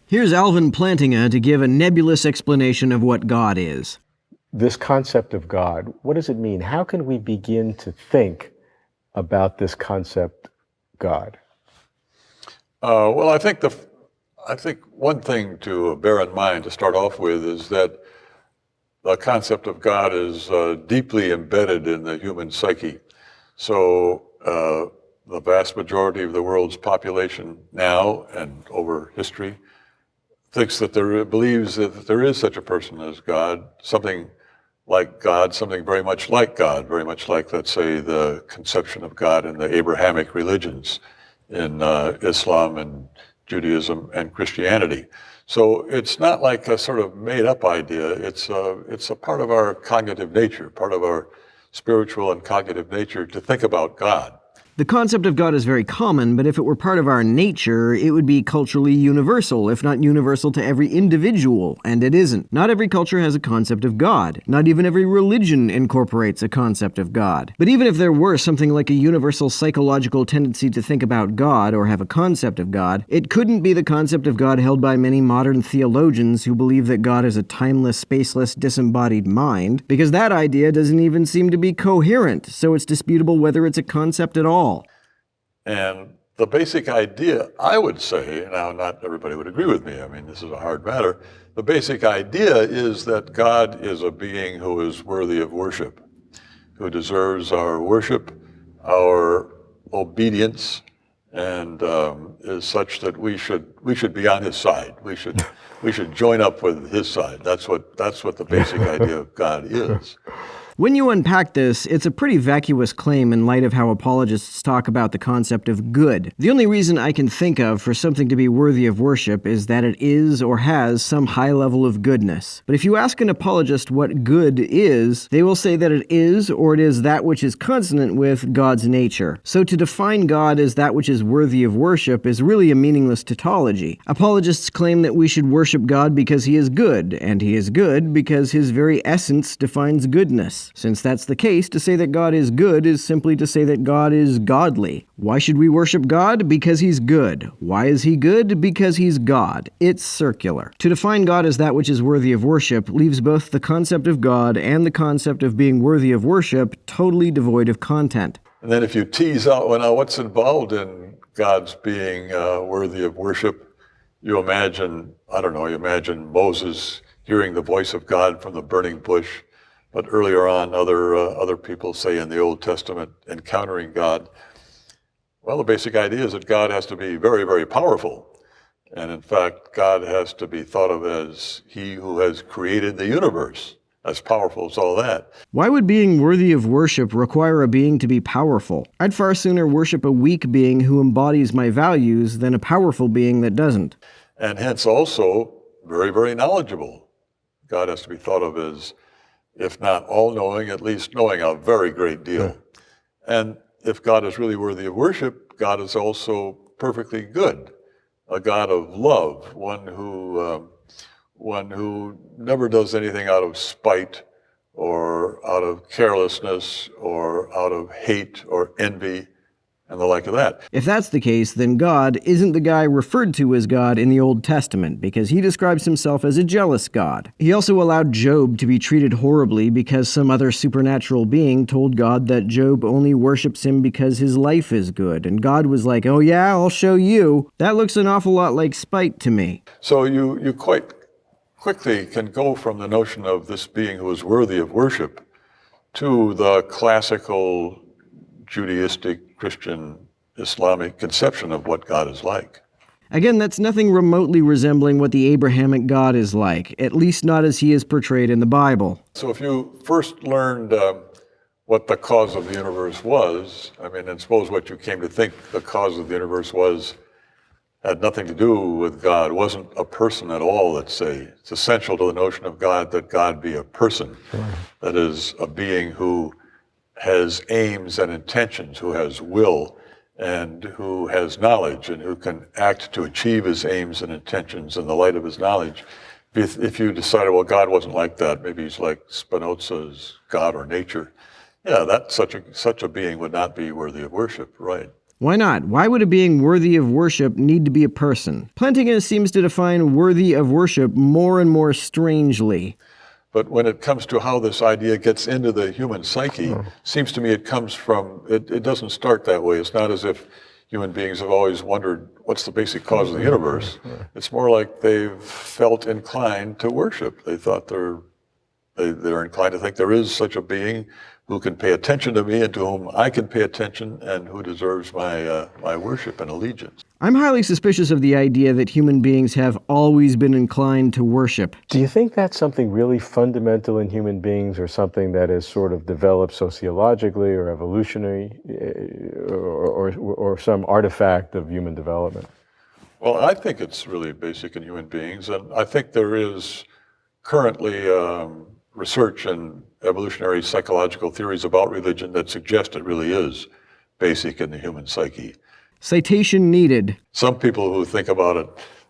Here's Alvin Plantinga to give a nebulous explanation of what God is. This concept of God, what does it mean? How can we begin to think about this concept, God? Well, I think one thing to bear in mind to start off with is that the concept of God is deeply embedded in the human psyche. So the vast majority of the world's population now and over history believes that there is such a person as God, something like God, something very much like God, very much like, let's say, the conception of God in the Abrahamic religions, in Islam and Judaism and Christianity. So it's not like a sort of made-up idea. It's a part of our cognitive nature, part of our spiritual and cognitive nature to think about God. The concept of God is very common, but if it were part of our nature, it would be culturally universal, if not universal to every individual, and it isn't. Not every culture has a concept of God. Not even every religion incorporates a concept of God. But even if there were something like a universal psychological tendency to think about God or have a concept of God, it couldn't be the concept of God held by many modern theologians who believe that God is a timeless, spaceless, disembodied mind, because that idea doesn't even seem to be coherent, so it's disputable whether it's a concept at all. And the basic idea, I would say, now not everybody would agree with me, I mean, this is a hard matter, the basic idea is that God is a being who is worthy of worship, who deserves our worship, our obedience, and is such that we should be on his side. We should join up with his side. That's what the basic idea of God is. When you unpack this, it's a pretty vacuous claim in light of how apologists talk about the concept of good. The only reason I can think of for something to be worthy of worship is that it is or has some high level of goodness. But if you ask an apologist what good is, they will say that it is or it is that which is consonant with God's nature. So to define God as that which is worthy of worship is really a meaningless tautology. Apologists claim that we should worship God because he is good, and he is good because his very essence defines goodness. Since that's the case, to say that God is good is simply to say that God is godly. Why should we worship God? Because he's good. Why is he good? Because he's God. It's circular. To define God as that which is worthy of worship leaves both the concept of God and the concept of being worthy of worship totally devoid of content. And then if you tease out, well, now what's involved in God's being worthy of worship, you imagine Moses hearing the voice of God from the burning bush. But earlier on, other people say in the Old Testament, encountering God. Well, the basic idea is that God has to be very, very powerful. And in fact, God has to be thought of as he who has created the universe, as powerful as all that. Why would being worthy of worship require a being to be powerful? I'd far sooner worship a weak being who embodies my values than a powerful being that doesn't. And hence also very, very knowledgeable. God has to be thought of as, if not all-knowing, at least knowing a very great deal. And if God is really worthy of worship, God is also perfectly good, a God of love, one who never does anything out of spite or out of carelessness or out of hate or envy and the like of that. If that's the case, then God isn't the guy referred to as God in the Old Testament, because he describes himself as a jealous God. He also allowed Job to be treated horribly because some other supernatural being told God that Job only worships him because his life is good, and God was like, oh yeah, I'll show you. That looks an awful lot like spite to me. So you quite quickly can go from the notion of this being who is worthy of worship to the classical Judaistic, Christian, Islamic conception of what God is like. Again, that's nothing remotely resembling what the Abrahamic God is like, at least not as he is portrayed in the Bible. So if you first learned what the cause of the universe was, and suppose what you came to think the cause of the universe was had nothing to do with God, wasn't a person at all, let's say. It's essential to the notion of God that God be a person, that is, a being who has aims and intentions, who has will, and who has knowledge, and who can act to achieve his aims and intentions in the light of his knowledge. If you decided, well, God wasn't like that, maybe he's like Spinoza's God or nature, yeah, that such a being would not be worthy of worship, right? Why not? Why would a being worthy of worship need to be a person? Plentinus seems to define worthy of worship more and more strangely. But when it comes to how this idea gets into the human psyche, seems to me it comes from, it doesn't start that way. It's not as if human beings have always wondered what's the basic cause of the universe. It's more like they've felt inclined to worship. They thought they're inclined to think there is such a being who can pay attention to me and to whom I can pay attention and who deserves my worship and allegiance. I'm highly suspicious of the idea that human beings have always been inclined to worship. Do you think that's something really fundamental in human beings, or something that is sort of developed sociologically or evolutionary, or some artifact of human development? Well, I think it's really basic in human beings, and I think there is currently research in evolutionary psychological theories about religion that suggest it really is basic in the human psyche. Citation needed. Some people who think about it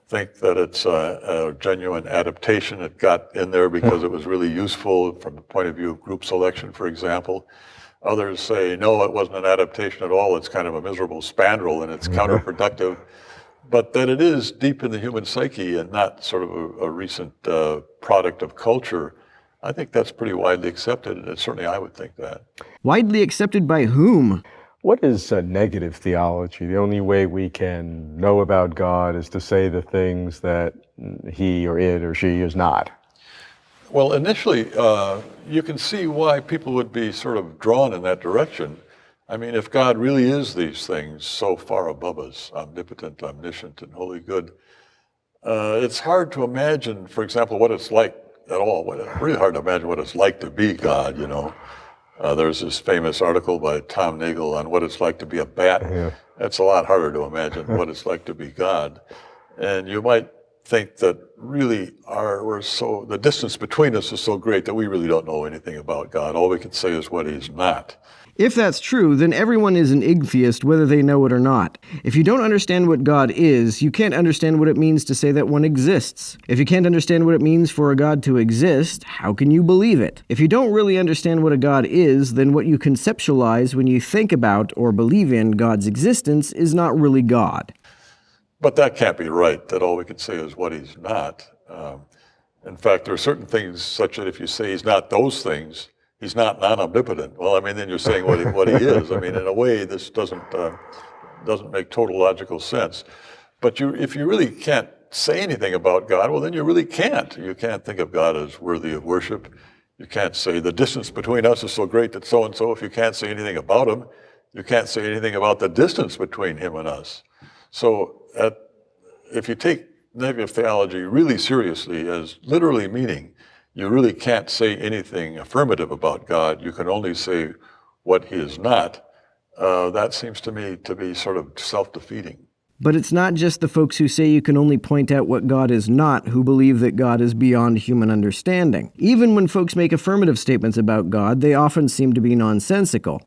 think that it's a genuine adaptation. It got in there because it was really useful from the point of view of group selection, for example. Others say, no, it wasn't an adaptation at all. It's kind of a miserable spandrel and it's counterproductive. But that it is deep in the human psyche and not sort of a recent product of culture, I think that's pretty widely accepted, and certainly I would think that. Widely accepted by whom? What is negative theology? The only way we can know about God is to say the things that he or it or she is not. Well, initially, you can see why people would be sort of drawn in that direction. I mean, if God really is these things so far above us, omnipotent, omniscient, and wholly good, it's hard to imagine, for example, what it's like at all. It's really hard to imagine what it's like to be God, you know. There's this famous article by Tom Nagel on what it's like to be a bat. Yeah. That's a lot harder to imagine what it's like to be God. And you might think that really the distance between us is so great that we really don't know anything about God. All we can say is what he's not. If that's true, then everyone is an Igtheist whether they know it or not. If you don't understand what God is, you can't understand what it means to say that one exists. If you can't understand what it means for a God to exist, how can you believe it? If you don't really understand what a God is, then what you conceptualize when you think about or believe in God's existence is not really God. But that can't be right, that all we can say is what he's not. In fact, there are certain things such that if you say he's not those things, he's not non-omnipotent. Well, I mean, then you're saying what he is. I mean, in a way, this doesn't make total logical sense. But if you really can't say anything about God, well, then you really can't. You can't think of God as worthy of worship. You can't say the distance between us is so great that so-and-so. If you can't say anything about him, you can't say anything about the distance between him and us. So if you take negative theology really seriously as literally meaning, you really can't say anything affirmative about God. You can only say what he is not. That seems to me to be sort of self-defeating. But it's not just the folks who say you can only point out what God is not who believe that God is beyond human understanding. Even when folks make affirmative statements about God, they often seem to be nonsensical.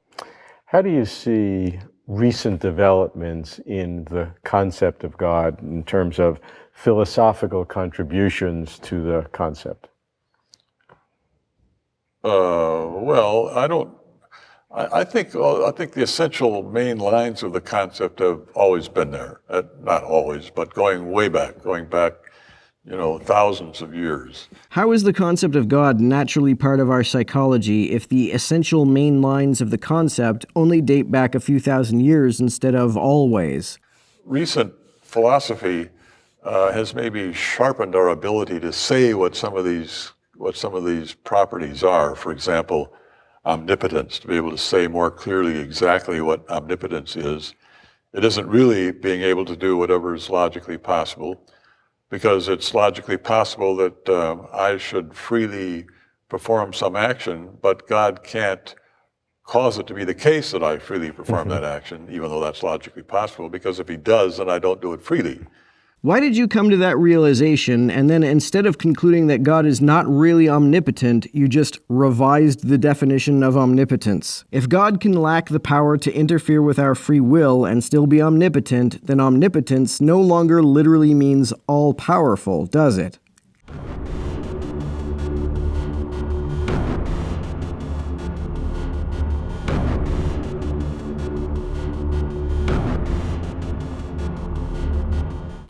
How do you see recent developments in the concept of God in terms of philosophical contributions to the concept? Well, I think the essential main lines of the concept have always been there. Not always, but going back, thousands of years. How is the concept of God naturally part of our psychology if the essential main lines of the concept only date back a few thousand years instead of always? Recent philosophy has maybe sharpened our ability to say what some of these properties are. For example, omnipotence, to be able to say more clearly exactly what omnipotence is. It isn't really being able to do whatever is logically possible, because it's logically possible that I should freely perform some action, but God can't cause it to be the case that I freely perform that action, even though that's logically possible, because if he does, then I don't do it freely. Why did you come to that realization, and then instead of concluding that God is not really omnipotent, you just revised the definition of omnipotence? If God can lack the power to interfere with our free will and still be omnipotent, then omnipotence no longer literally means all-powerful, does it?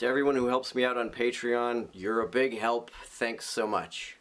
to everyone who helps me out on Patreon. You're a big help. Thanks so much.